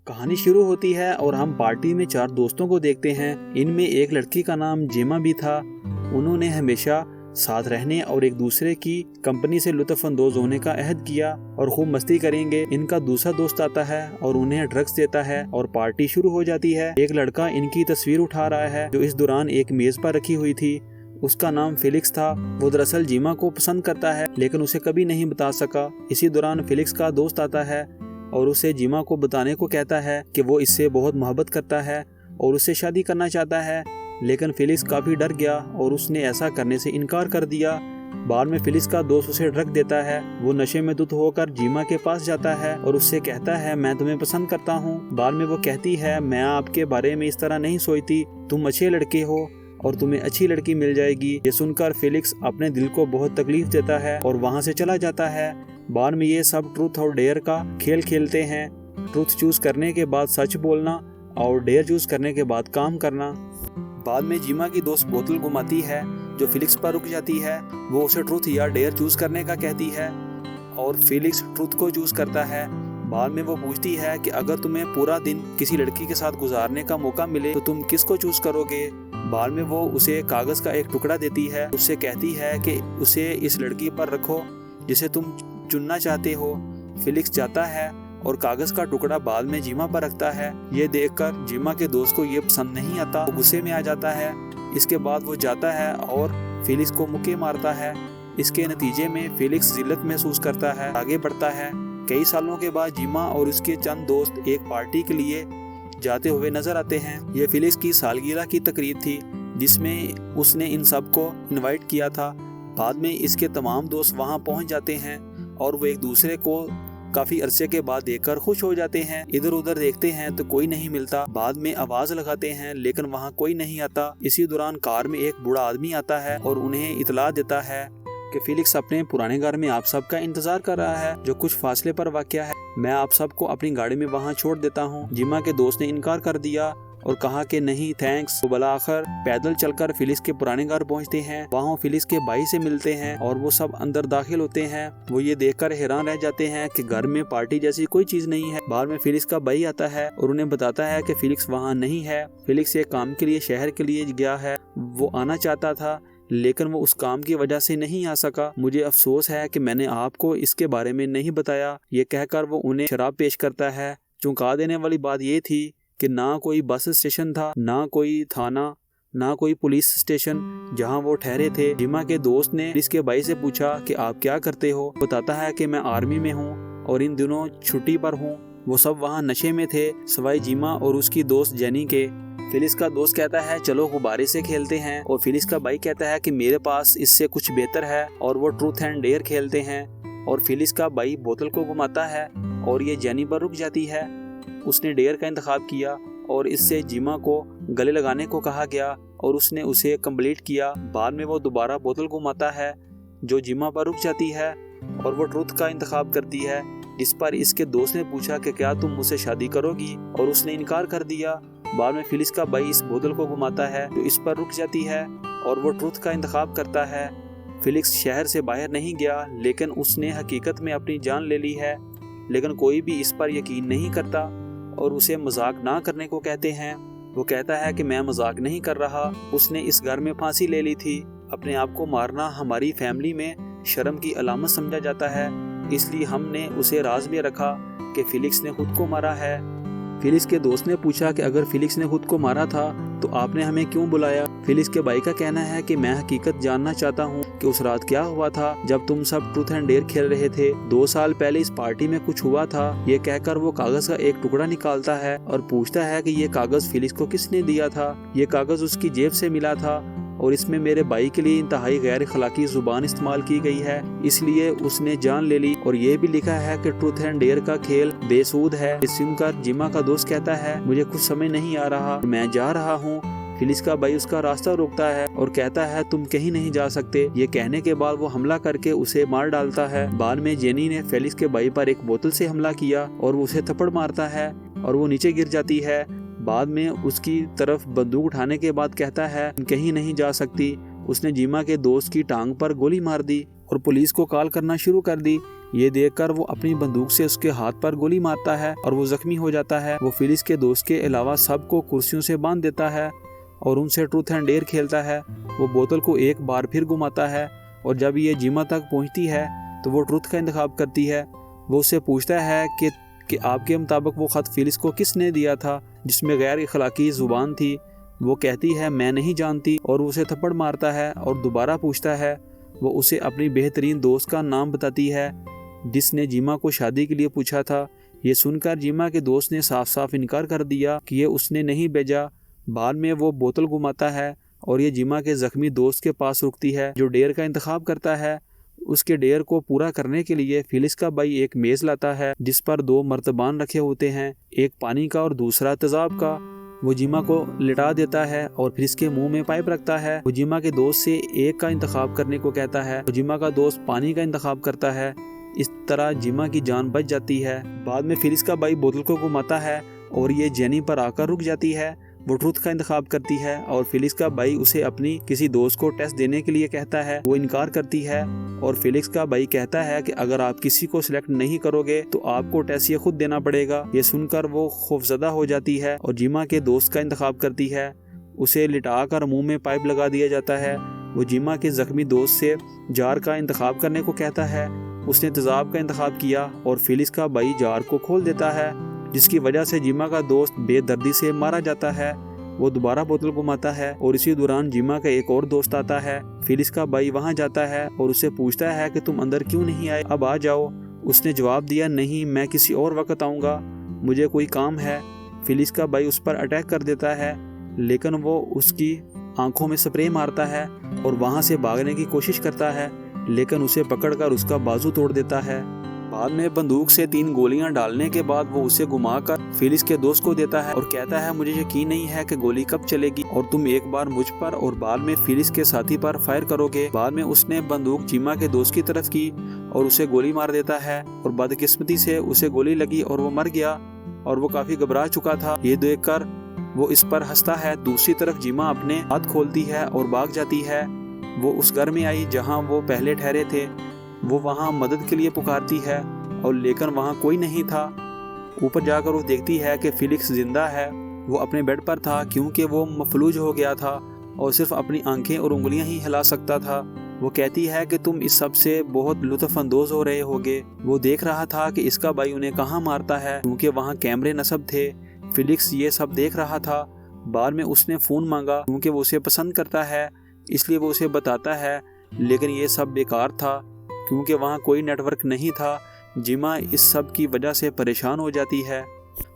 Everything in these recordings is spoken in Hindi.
कहानी शुरू होती है और हम पार्टी में 4 दोस्तों को देखते हैं। इनमें एक लड़की का नाम जेमा भी था। उन्होंने हमेशा साथ रहने और एक दूसरे की कंपनी से लुत्फअंदोज होने का अहद किया और खूब मस्ती करेंगे। इनका दूसरा दोस्त आता है और उन्हें ड्रग्स देता है और पार्टी शुरू हो जाती है। एक लड़का इनकी तस्वीर उठा रहा है जो इस दौरान एक मेज पर रखी हुई थी। उसका नाम फिलिक्स था। वो दरअसल जीमा को पसंद करता है लेकिन उसे कभी नहीं बता सका। इसी दौरान फिलिक्स का दोस्त आता है और उसे जीमा को बताने को कहता है कि वो इससे बहुत मोहब्बत करता है और उससे शादी करना चाहता है, लेकिन फिलिक्स काफी डर गया और उसने ऐसा करने से इनकार कर दिया। बाद में फिलिक्स का दोस्त उसे ड्रग देता है। वो नशे में धुत होकर जीमा के पास जाता है और उससे कहता है मैं तुम्हें पसंद करता हूँ। बाद में वो कहती है मैं आपके बारे में इस तरह नहीं सोचती, तुम अच्छे लड़के हो और तुम्हें अच्छी लड़की मिल जाएगी। ये सुनकर फिलिक्स अपने दिल को बहुत तकलीफ देता है और वहाँ से चला जाता है। बाद में ये सब ट्रूथ और डेयर का खेल खेलते हैं। ट्रूथ चूज करने के बाद सच बोलना और डेयर चूज करने के बाद काम करना। बाद में जीमा की दोस्त बोतल घुमाती है जो फिलिक्स पर रुक जाती है। वो उसे ट्रूथ या डेयर चूज करने का कहती है और फिलिक्स ट्रूथ को चूज करता है। बाद में वो पूछती है कि अगर तुम्हें पूरा दिन किसी लड़की के साथ गुजारने का मौका मिले तो तुम किसको चूज करोगे। बाद में वो उसे कागज का एक टुकड़ा देती है। उससे कहती है कि उसे इस लड़की पर रखो जिसे तुम चुनना चाहते हो। फिलिक्स जाता है और कागज का टुकड़ा बाद में जीमा पर रखता है। ये देखकर जीमा के दोस्त को ये पसंद नहीं आता, वो गुस्से में आ जाता है। इसके बाद वो जाता है और फिलिक्स को मुक्के मारता है। इसके नतीजे में फिलिक्स जिल्लत महसूस करता है, आगे बढ़ता है। कई सालों के बाद जीमा और उसके चंद दोस्त एक पार्टी के लिए जाते हुए नजर आते हैं। ये फिलिक्स की सालगिरह की तकरीब थी जिसमें उसने इन सबको इनवाइट किया था। बाद में इसके तमाम दोस्त वहां पहुंच जाते हैं और वो एक दूसरे को काफी अरसे के बाद देखकर खुश हो जाते हैं। इधर उधर देखते हैं तो कोई नहीं मिलता। बाद में आवाज लगाते हैं लेकिन वहाँ कोई नहीं आता। इसी दौरान कार में एक बूढ़ा आदमी आता है और उन्हें इतला देता है कि फिलिक्स अपने पुराने घर में आप सबका इंतजार कर रहा है जो कुछ फासले पर वाक़या है। मैं आप सबको अपनी गाड़ी में वहाँ छोड़ देता हूँ। जीमा के दोस्त ने इनकार कर दिया और कहा कि नहीं थैंक्स। वो भला आखिर पैदल चलकर फिलिक्स के पुराने घर पहुंचते हैं। वहाँ फिलिक्स के भाई से मिलते हैं और वो सब अंदर दाखिल होते हैं। वो ये देखकर हैरान रह जाते हैं कि घर में पार्टी जैसी कोई चीज नहीं है। बाद में फिलिक्स का भाई आता है और उन्हें बताता है कि फिलिक्स वहाँ नहीं है। फिलिक्स एक काम के लिए शहर के लिए गया है। वो आना चाहता था लेकिन वो उस काम की वजह से नहीं आ सका। मुझे अफसोस है कि मैंने आपको इसके बारे में नहीं बताया। ये कहकर वो उन्हें शराब पेश करता है। चौंका देने वाली बात ये थी कि ना कोई बस स्टेशन था, ना कोई थाना, ना कोई पुलिस स्टेशन जहां वो ठहरे थे। जीमा के दोस्त ने इसके भाई से पूछा कि आप क्या करते हो। बताता है कि मैं आर्मी में हूं और इन दिनों छुट्टी पर हूं। वो सब वहां नशे में थे सवाई जीमा और उसकी दोस्त जेनी के। फिलिक्स का दोस्त कहता है चलो गुब्बारे से खेलते हैं और फिलिक्स का भाई कहता है कि मेरे पास इससे कुछ बेहतर है और वो ट्रूथ एंड डेयर खेलते हैं। और फिलिक्स का भाई बोतल को घुमाता है और ये जेनी पर रुक जाती है। उसने डेयर का इंतखाब किया और इससे जीमा को गले लगाने को कहा गया और उसने उसे कंप्लीट किया। बाद में वो दोबारा बोतल घुमाता है जो जीमा पर रुक जाती है और वो ट्रूथ का इंतखाब करती है, जिस पर इसके दोस्त ने पूछा कि क्या तुम मुझसे शादी करोगी और उसने इनकार कर दिया। बाद में फिलिक्स का भाई इस बोतल को घुमाता है जो इस पर रुक जाती है और वो ट्रूथ का इंतखाब करता है। फिलिक्स शहर से बाहर नहीं गया लेकिन उसने हकीकत में अपनी जान ले ली है, लेकिन कोई भी इस पर यकीन नहीं करता और उसे मजाक ना करने को कहते हैं। वो कहता है कि मैं मजाक नहीं कर रहा, उसने इस घर में फांसी ले ली थी। अपने आप को मारना हमारी फैमिली में शर्म की अलामत समझा जाता है, इसलिए हमने उसे राज में रखा कि फिलिक्स ने खुद को मारा है। फिलिक्स के दोस्त ने पूछा कि अगर फिलिक्स ने खुद को मारा था तो आपने हमें क्यों बुलाया। फिलिक्स के भाई का कहना है कि मैं हकीकत जानना चाहता हूँ कि उस रात क्या हुआ था जब तुम सब ट्रूथ एंड डेयर खेल रहे थे। 2 साल पहले इस पार्टी में कुछ हुआ था। ये कहकर वो कागज का एक टुकड़ा निकालता है और पूछता है कि ये कागज फिलिक्स को किसने दिया था। ये कागज उसकी जेब से मिला था और इसमें मेरे भाई के लिए इंतहाई गैर अखलाकी जुबान इस्तेमाल की गई है, इसलिए उसने जान ले ली। और ये भी लिखा है कि ट्रूथ एंड डेयर का खेल बेसूद है। इस सुनकर जीमा का दोस्त कहता है मुझे कुछ समझ नहीं आ रहा, मैं जा रहा हूँ। फिलिक्स का भाई उसका रास्ता रोकता है और कहता है तुम कहीं नहीं जा सकते। ये कहने के बाद वो हमला करके उसे मार डालता है। बाद में जेनी ने फिलिक्स के भाई पर एक बोतल से हमला किया और वो उसे थप्पड़ मारता है और वो नीचे गिर जाती है। बाद में उसकी तरफ बंदूक उठाने के बाद कहता है कहीं नहीं जा सकती। उसने जीमा के दोस्त की टांग पर गोली मार दी और पुलिस को कॉल करना शुरू कर दी। ये देखकर वो अपनी बंदूक से उसके हाथ पर गोली मारता है और वो जख्मी हो जाता है। वो फिलिक्स के दोस्त के अलावा सबको कुर्सियों से बांध देता है और उनसे ट्रूथ एंड डेयर खेलता है। वो बोतल को एक बार फिर घुमाता है और जब ये जिमा तक पहुंचती है तो वो ट्रूथ का इंतखाब करती है। वो उससे पूछता है कि आपके मुताबिक वो ख़त फिलिक्स को किसने दिया था जिसमें गैर अखलाकी ज़ुबान थी। वो कहती है मैं नहीं जानती और उसे थप्पड़ मारता है और दोबारा पूछता है। वो उसे अपनी बेहतरीन दोस्त का नाम बताती है जिसने जिमा को शादी के लिए पूछा था। ये सुनकर जिमा के दोस्त ने साफ साफ इनकार कर दिया कि ये उसने नहीं भेजा। बाद में वो बोतल घुमाता है और ये जिमा के ज़ख्मी दोस्त के पास रुकती है जो डेयर का इंतखाब करता है। उसके डेयर को पूरा करने के लिए फिलिक्स का भाई एक मेज़ लाता है जिस पर 2 मर्तबान रखे होते हैं, एक पानी का और दूसरा तेजाब का। वो जिमा को लिटा देता है और फिर इसके मुंह में पाइप रखता है। वो जिमा के दोस्त से एक का इंतखाब करने को कहता है। वो जिमा का दोस्त पानी का इंतखाब करता है। इस तरह जिमा की जान बच जाती है। बाद में फिलिक्स का भाई बोतल को घुमाता है और ये जेनी पर आकर रुक जाती है। वो ट्रूथ का इंतखाब करती है और फिलिक्स का भाई उसे अपनी किसी दोस्त को टेस्ट देने के लिए कहता है। वो इनकार करती है और फिलिक्स का भाई कहता है कि अगर आप किसी को सिलेक्ट नहीं करोगे तो आपको टेस्ट ये खुद देना पड़ेगा। ये सुनकर वो खौफजदा हो जाती है और जिमा के दोस्त का इंतखाब करती है। उसे लिटाकर मुंह में पाइप लगा दिया जाता है। वो जिमा के जख्मी दोस्त से जार का इंतखाब करने को कहता है। उसने तेजाब का इंतखाब किया और फिलिक्स का भाई जार को खोल देता है जिसकी वजह से जिमा का दोस्त बेदर्दी से मारा जाता है। वो दोबारा बोतल घुमाता है और इसी दौरान जिमा का एक और दोस्त आता है। फिलिक्स का भाई वहां जाता है और उससे पूछता है कि तुम अंदर क्यों नहीं आए, अब आ जाओ। उसने जवाब दिया नहीं, मैं किसी और वक्त आऊँगा, मुझे कोई काम है। फिलिक्स का भाई उस पर अटैक कर देता है लेकिन वो उसकी आंखों में स्प्रे मारता है और वहाँ से भागने की कोशिश करता है लेकिन उसे पकड़कर उसका बाजू तोड़ देता है। बाद में बंदूक से 3 गोलियां डालने के बाद वो उसे घुमाकर फिलिक्स के दोस्त को देता है और कहता है मुझे यकीन नहीं है कि गोली कब चलेगी और तुम एक बार मुझ पर और बाद में फिलिक्स के साथी पर फायर करोगे। बाद में उसने बंदूक जिमा के दोस्त की तरफ की और उसे गोली मार देता है और बदकिस्मती से उसे गोली लगी और वो मर गया और वो काफी घबरा चुका था। ये देखकर वो इस पर हंसता है। दूसरी तरफ जिमा अपने हाथ खोलती है और भाग जाती है। वो उस घर में आई जहाँ वो पहले ठहरे थे। वो वहाँ मदद के लिए पुकारती है और लेकिन वहाँ कोई नहीं था। ऊपर जाकर वो देखती है कि फिलिक्स जिंदा है। वो अपने बेड पर था क्योंकि वो मफलूज हो गया था और सिर्फ अपनी आंखें और उंगलियां ही हिला सकता था। वो कहती है कि तुम इस सब से बहुत लुत्फ़अंदोज़ हो रहे होगे। वो देख रहा था कि इसका भाई उन्हें कहाँ मारता है क्योंकि वहाँ कैमरे नस्ब थे। फिलिक्स ये सब देख रहा था। बाद में उसने फ़ोन मांगा क्योंकि वो उसे पसंद करता है, इसलिए वो उसे बताता है, लेकिन ये सब बेकार था क्योंकि वहाँ कोई नेटवर्क नहीं था। जिमा इस सब की वजह से परेशान हो जाती है।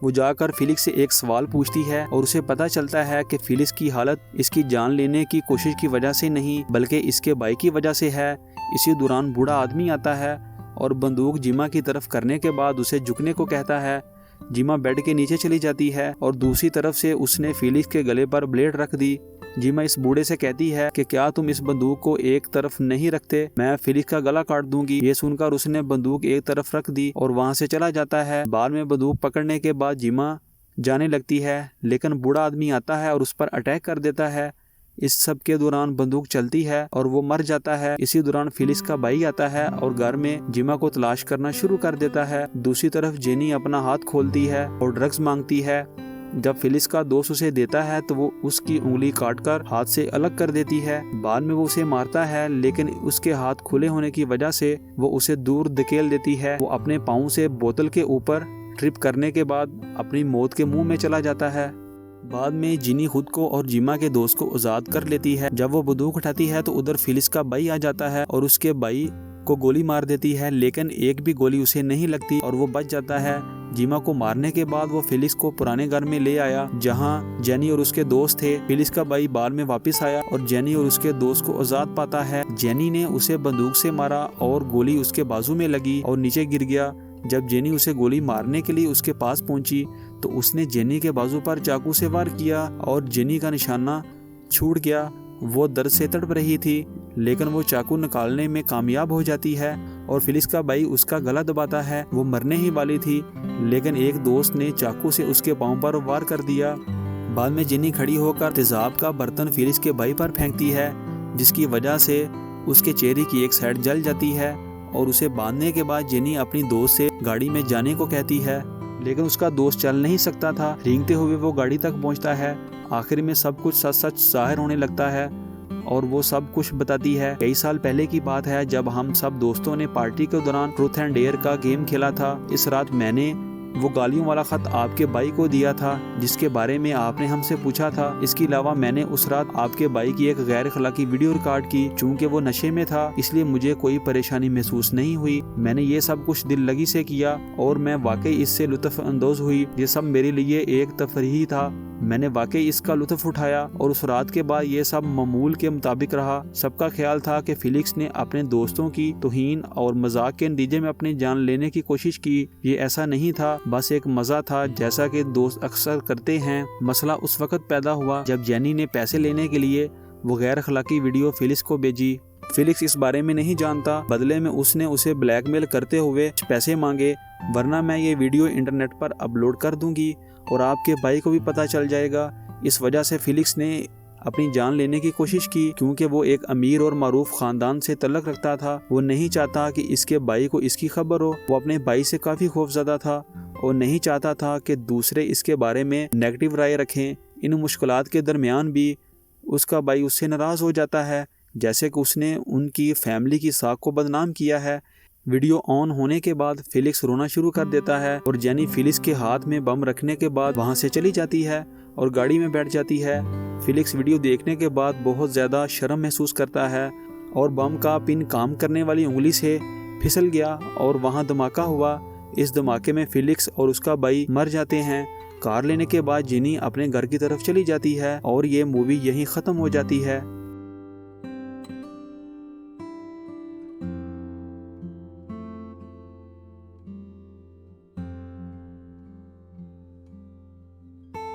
वो जाकर फिलिक्स से एक सवाल पूछती है और उसे पता चलता है कि फिलिक्स की हालत इसकी जान लेने की कोशिश की वजह से नहीं बल्कि इसके भाई की वजह से है। इसी दौरान बूढ़ा आदमी आता है और बंदूक जिमा की तरफ करने के बाद उसे झुकने को कहता है। जिमा बेड के नीचे चली जाती है और दूसरी तरफ से उसने फिलिक्स के गले पर ब्लेड रख दी। जिमा इस बूढ़े से कहती है कि क्या तुम इस बंदूक को एक तरफ नहीं रखते, मैं फिलिक्स का गला काट दूंगी। ये सुनकर उसने बंदूक एक तरफ रख दी और वहां से चला जाता है। बाद में बंदूक पकड़ने के बाद जिमा जाने लगती है लेकिन बूढ़ा आदमी आता है और उस पर अटैक कर देता है। इस सब के दौरान बंदूक चलती है और वो मर जाता है। इसी दौरान फिलिक्स का भाई आता है और घर में जिमा को तलाश करना शुरू कर देता है। दूसरी तरफ जेनी अपना हाथ खोलती है और ड्रग्स मांगती है। जब फिलिक्स का दोस्त उसे देता है तो वो उसकी उंगली काटकर हाथ से अलग कर देती है। बाद में वो उसे मारता है लेकिन उसके हाथ खुले होने की वजह से वो उसे दूर धकेल देती है। वो अपने पाँव से बोतल के ऊपर ट्रिप करने के बाद अपनी मौत के मुंह में चला जाता है। बाद में जिनी खुद को और जिमा के दोस्त को आजाद कर लेती है। जब वो बंदूक उठाती है तो उधर फिलिक्स का भाई आ जाता है और उसके भाई को गोली मार देती है लेकिन एक भी गोली उसे नहीं लगती और वो बच जाता है। जिमा को मारने के बाद वो फिलिक्स को पुराने घर में ले आया जहां जेनी और उसके दोस्त थे। फिलिक्स का भाई बाद में वापस आया और जेनी और उसके दोस्त को आजाद पाता है। जेनी ने उसे बंदूक से मारा और गोली उसके बाजू में लगी और नीचे गिर गया। जब जेनी उसे गोली मारने के लिए उसके पास पहुंची तो उसने जेनी के बाजू पर चाकू से वार किया और जेनी का निशाना छूट गया। वो दर्द से तड़प रही थी लेकिन वो चाकू निकालने में कामयाब हो जाती है और फिलिक्स का भाई उसका गला दबाता है। वो मरने ही वाली थी लेकिन एक दोस्त ने चाकू से उसके पांव पर वार कर दिया। बाद में जेनी खड़ी होकर तेजाब का बर्तन फिलिक्स के भाई पर फेंकती है जिसकी वजह से उसके चेहरे की एक साइड जल जाती है और उसे बांधने के बाद जेनी अपनी दोस्त से गाड़ी में जाने को कहती है, लेकिन उसका दोस्त चल नहीं सकता था। रेंगते हुए वो गाड़ी तक पहुंचता है। आखिर में सब कुछ सच सच जाहिर होने लगता है और वो सब कुछ बताती है। कई साल पहले की बात है जब हम सब दोस्तों ने पार्टी के दौरान ट्रूथ एंड डेयर का गेम खेला था। इस रात मैंने वो गालियों वाला खत आपके भाई को दिया था जिसके बारे में आपने हमसे पूछा था। इसके अलावा मैंने उस रात आपके भाई की एक गैर अखलाकी वीडियो रिकॉर्ड की। चूंकि वो नशे में था इसलिए मुझे कोई परेशानी महसूस नहीं हुई। मैंने ये सब कुछ दिल लगी से किया और मैं वाकई इससे लुत्फ अंदोज हुई। ये सब मेरे लिए एक तफरीही था। मैंने वाकई इसका लुत्फ उठाया और उस रात के बाद ये सब मामूल के मुताबिक रहा। सबका ख्याल था कि फिलिक्स ने अपने दोस्तों की तौहीन और मजाक के नतीजे में अपनी जान लेने की कोशिश की। ये ऐसा नहीं था, बस एक मजा था जैसा कि दोस्त अक्सर करते हैं। मसला उस वक्त पैदा हुआ जब जेनी ने पैसे लेने के लिए वो गैर अखलाकी वीडियो फिलिक्स को भेजी। फिलिक्स इस बारे में नहीं जानता। बदले में उसने उसे ब्लैकमेल करते हुए पैसे मांगे, वरना मैं ये वीडियो इंटरनेट पर अपलोड कर दूंगी और आपके भाई को भी पता चल जाएगा। इस वजह से फिलिक्स ने अपनी जान लेने की कोशिश की। क्योंकि वो एक अमीर और मारूफ खानदान से तल्लुक़ रखता था, वो नहीं चाहता कि इसके भाई को इसकी खबर हो। वो अपने भाई से काफ़ी खौफज़दा था और नहीं चाहता था कि दूसरे इसके बारे में नेगेटिव राय रखें। इन मुश्किलात के दरमियान भी उसका भाई उससे नाराज़ हो जाता है, जैसे कि उसने उनकी फैमिली की साख को बदनाम किया है। वीडियो ऑन होने के बाद फिलिक्स रोना शुरू कर देता है और जेनी फिलिक्स के हाथ में बम रखने के बाद वहां से चली जाती है और गाड़ी में बैठ जाती है। फिलिक्स वीडियो देखने के बाद बहुत ज़्यादा शर्म महसूस करता है और बम का पिन काम करने वाली उंगली से फिसल गया और वहां धमाका हुआ। इस धमाके में फिलिक्स और उसका भाई मर जाते हैं। कार लेने के बाद जेनी अपने घर की तरफ चली जाती है और ये मूवी यहीं ख़त्म हो जाती है।